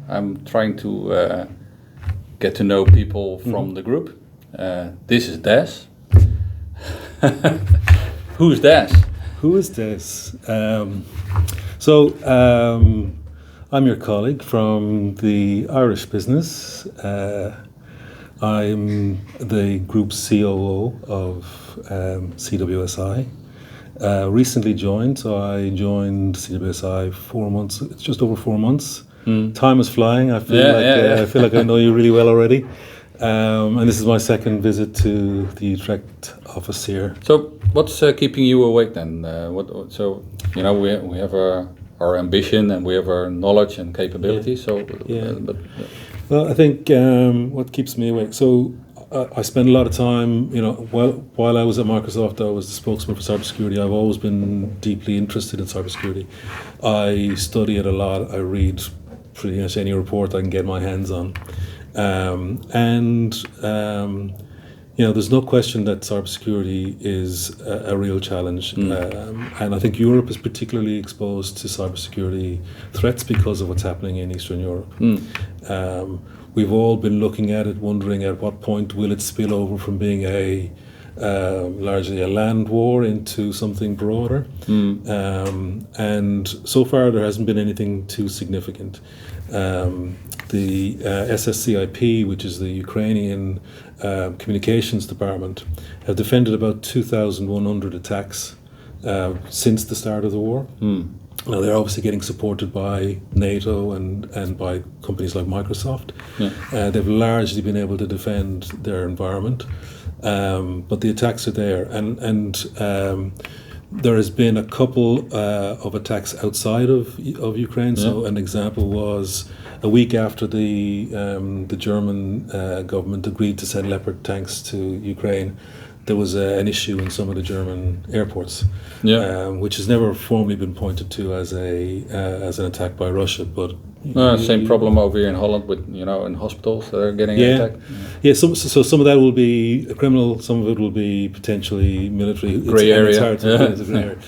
I'm trying to get to know people from the group. This is Des. Who's Des? Who is Des? I'm your colleague from the Irish business. I'm the group COO of CWSI. Recently joined, so I joined CWSI 4 months. It's just over 4 months. Time is flying. I feel like I know you really well already. And this is my second visit to the Utrecht office here. So, what's keeping you awake then? We have our ambition and we have our knowledge and capability. Well, I think what keeps me awake. So, I spend a lot of time. While I was at Microsoft, I was the spokesman for cybersecurity. I've always been deeply interested in cybersecurity. I study it a lot. I read pretty much any report I can get my hands on. There's no question that cybersecurity is a real challenge. And I think Europe is particularly exposed to cybersecurity threats because of what's happening in Eastern Europe. We've all been looking at it, wondering at what point will it spill over from being largely a land war into something broader. And so far there hasn't been anything too significant. The SSCIP, which is the Ukrainian communications department, have defended about 2,100 attacks since the start of the war. Now they're obviously getting supported by NATO and by companies like Microsoft. They've largely been able to defend their environment, but the attacks are there, and there has been a couple of attacks outside of Ukraine. So an example was a week after the German government agreed to send Leopard tanks to Ukraine, there was an issue in some of the German airports, which has never formally been pointed to as an attack by Russia, but same problem over here in Holland with in hospitals that are getting attacked. So some of that will be criminal, some of it will be potentially military. Grey area. It's hard to it's a gray area.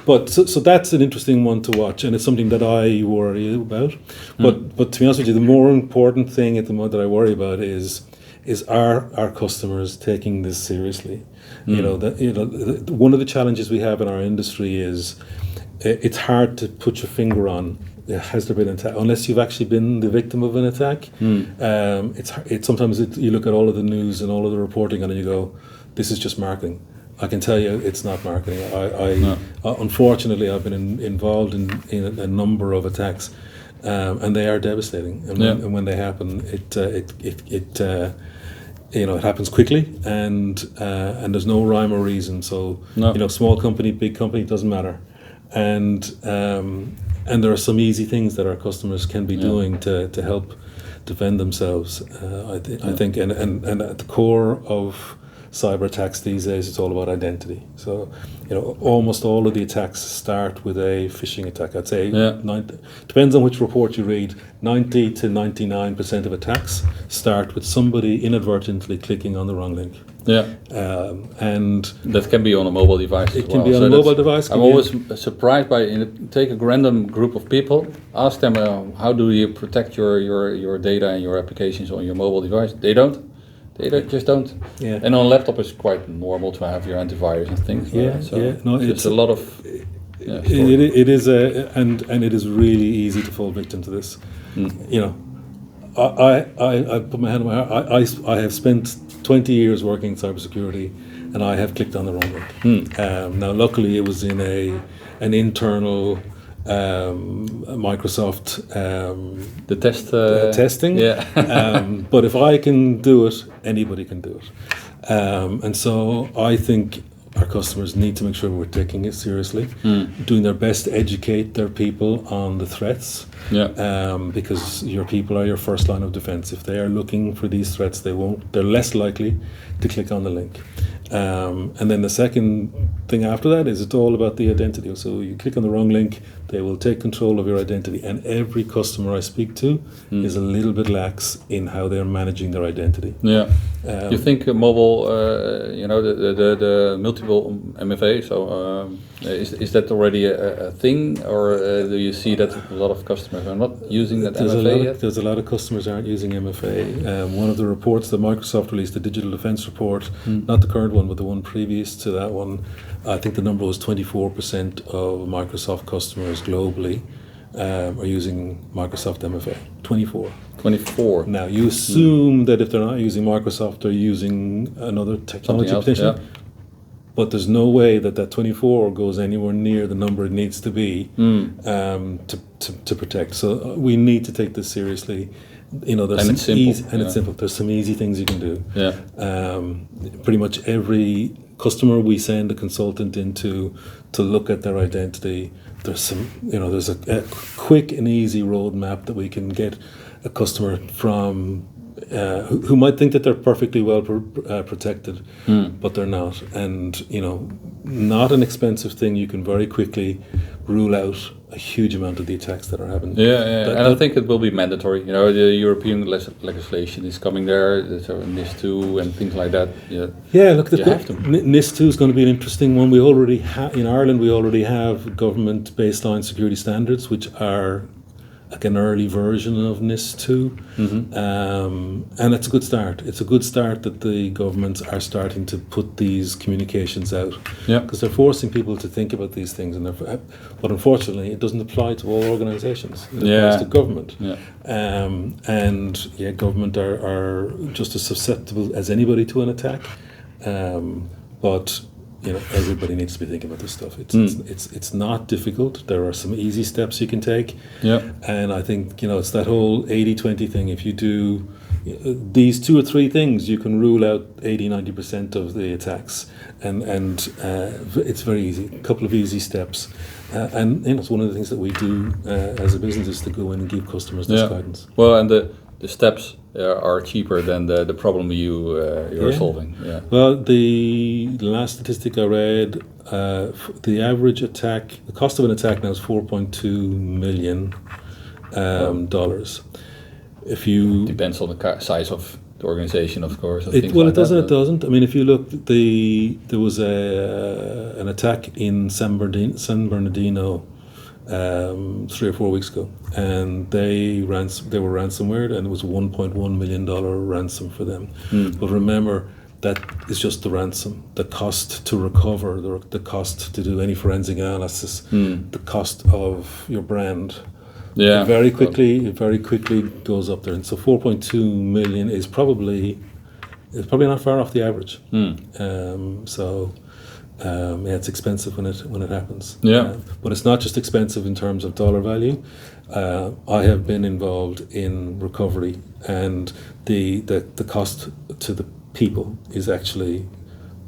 But so that's an interesting one to watch, and it's something that I worry about. But to be honest with you, the more important thing at the moment that I worry about is our customers taking this seriously. One of the challenges we have in our industry is it's hard to put your finger on. Has there been an attack? Unless you've actually been the victim of an attack, it's sometimes you look at all of the news and all of the reporting on it and you go, this is just marketing. I can tell you it's not marketing. Unfortunately, I've been involved in a number of attacks, and they are devastating. And when they happen, it happens quickly, and there's no rhyme or reason. So small company, big company, doesn't matter. And there are some easy things that our customers can be doing to help defend themselves. I think, and at the core of cyber attacks these days, it's all about identity. So, almost all of the attacks start with a phishing attack. I'd say, depends on which report you read, 90 to 99% of attacks start with somebody inadvertently clicking on the wrong link. And that can be on a mobile device as well. It can be on a mobile device. I'm always surprised by take a random group of people, ask them how do you protect your data and your applications on your mobile device. They just don't. And on a laptop it's quite normal to have your antivirus and things. It's a lot of. It is and it is really easy to fall victim to this. I put my hand on my heart. I have spent 20 years working in cybersecurity, and I have clicked on the wrong link. Now, luckily, it was in an internal Microsoft the testing. But if I can do it, anybody can do it. And so I think our customers need to make sure we're taking it seriously, doing their best to educate their people on the threats. Because your people are your first line of defense. If they are looking for these threats, they're less likely to click on the link. And then the second thing after that is it's all about the identity. So you click on the wrong link, they will take control of your identity. And every customer I speak to is a little bit lax in how they're managing their identity. You think mobile, the multiple MFA, so Is that already a thing, or do you see that a lot of customers are not using that MFA yet? There's a lot of customers aren't using MFA. One of the reports that Microsoft released, the Digital Defense Report, not the current one, but the one previous to that one, I think the number was 24% of Microsoft customers globally are using Microsoft MFA. 24. 24. Now, you assume that if they're not using Microsoft, they're using another technology potentially. Yeah. But there's no way that 24 goes anywhere near the number it needs to be to protect. So we need to take this seriously. There's it's simple. It's simple. There's some easy things you can do. Yeah. Pretty much every customer we send a consultant into to look at their identity. There's there's a quick and easy roadmap that we can get a customer from who might think that they're perfectly well protected, but they're not. And not an expensive thing. You can very quickly rule out a huge amount of the attacks that are happening. And I think it will be mandatory. The European legislation is coming there. There's NIS2 and things like that. Look, NIS2 is going to be an interesting one. We already in Ireland. We already have government baseline security standards, which are like an early version of NIS2, and it's a good start. It's a good start that the governments are starting to put these communications out, because they're forcing people to think about these things, but unfortunately it doesn't apply to all organisations. It applies to government, government are just as susceptible as anybody to an attack, but everybody needs to be thinking about this stuff. It's not difficult. There are some easy steps you can take. And I think it's that whole 80-20 thing. If you do these 2 or 3 things, you can rule out 80-90% of the attacks. And it's very easy. A couple of easy steps. And it's one of the things that we do as a business is to go in and give customers this guidance. Well, and the steps are cheaper than the problem you're solving. Well, the last statistic I read, the average attack, the cost of an attack now is $4.2 million dollars. If you depends on the size of the organization, of course. It doesn't. I mean, if you look, there was an attack in San Bernardino 3 or 4 weeks ago, and they were ransomware, and it was $1.1 million ransom for them. But remember, that is just the ransom. The cost to recover, the cost to do any forensic analysis, the cost of your brand. It very quickly goes up there, and so 4.2 million is probably not far off the average. It's expensive when it happens. But it's not just expensive in terms of dollar value. I have been involved in recovery, and the cost to the people is actually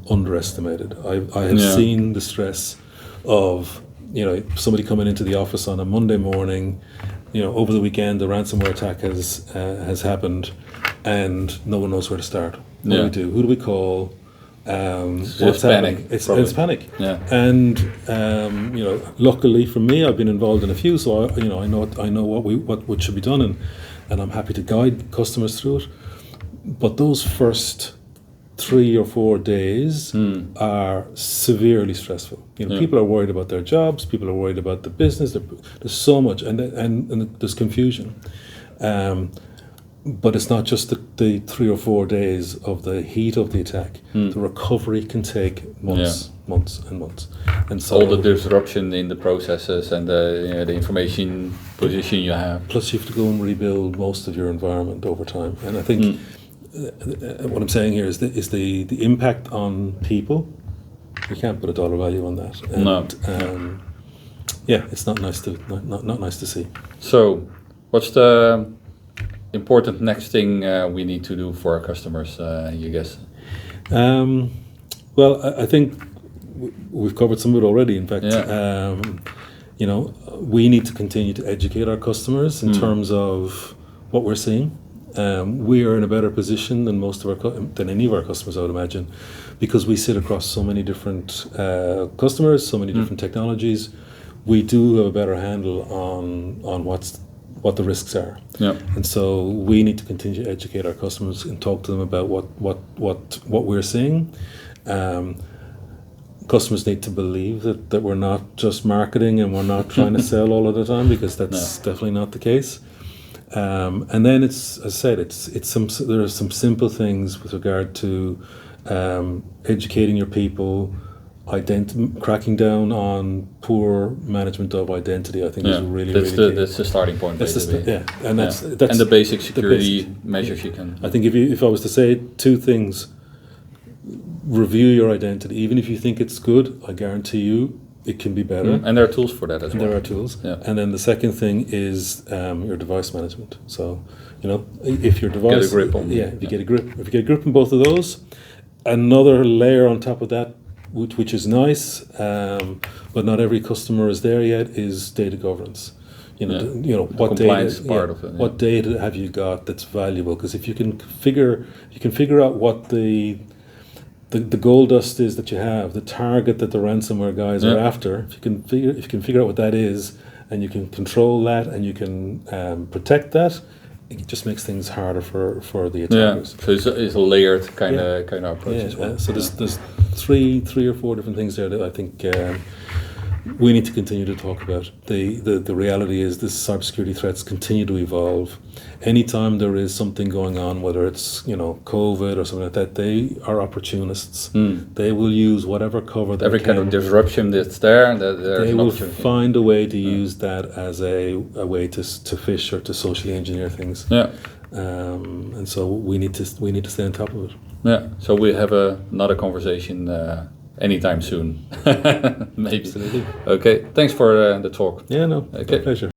underestimated. I have seen the stress of somebody coming into the office on a Monday morning. Over the weekend, the ransomware attack has happened, and no one knows where to start. What do we do? Who do we call? It's panic. It's panic. And luckily for me, I've been involved in a few, so I know what should be done, and I'm happy to guide customers through it. But those first 3 or 4 days are severely stressful. People are worried about their jobs. People are worried about the business. There's so much, and there's confusion. But it's not just the 3 or 4 days of the heat of the attack. The recovery can take months and months. And so all the disruption in the processes and the information position you have. Plus you have to go and rebuild most of your environment over time. And I think what I'm saying here is the impact on people. You can't put a dollar value on that. And, it's not nice to see. So, what's the important next thing we need to do for our customers, you guess? Well, I think we've covered some of it already. In fact, we need to continue to educate our customers in terms of what we're seeing. We are in a better position than than any of our customers, I would imagine, because we sit across so many different customers, so many different technologies. We do have a better handle on what the risks are, and so we need to continue to educate our customers and talk to them about what we're seeing. customers need to believe that we're not just marketing and we're not trying to sell all of the time, because that's definitely not the case. And then it's, as I said, there are some simple things with regard to educating your people, cracking down on poor management of identity. I think is really key. That's the starting point. And that's and the basic security measures you can. I think if I was to say two things, review your identity. Even if you think it's good, I guarantee you it can be better. And there are tools for that as well. There are tools. Yeah. And then the second thing is your device management. So, if your device... Get a grip on. If you get a grip on both of those, another layer on top of that, which is nice, but not every customer is there yet, is data governance. What compliance data, part of it. What data have you got that's valuable? Because if you can figure out what the gold dust is that you have, the target that the ransomware guys are after, if you can figure out what that is, and you can control that, and you can protect that, it just makes things harder for the attackers. So it's a layered kind of approach as well. So there's three or four different things there that I think we need to continue to talk about. The reality is this cybersecurity threats continue to evolve. Anytime there is something going on, whether it's COVID or something like that, they are opportunists. They will use whatever cover they every can. kind of disruption that's there. They will find a way to use that as a way to fish or to socially engineer things. Yeah. And so we need to stay on top of it. Yeah. So we have another conversation anytime soon. Maybe. Absolutely. Okay. Thanks for the talk. Yeah. No. Okay. Pleasure.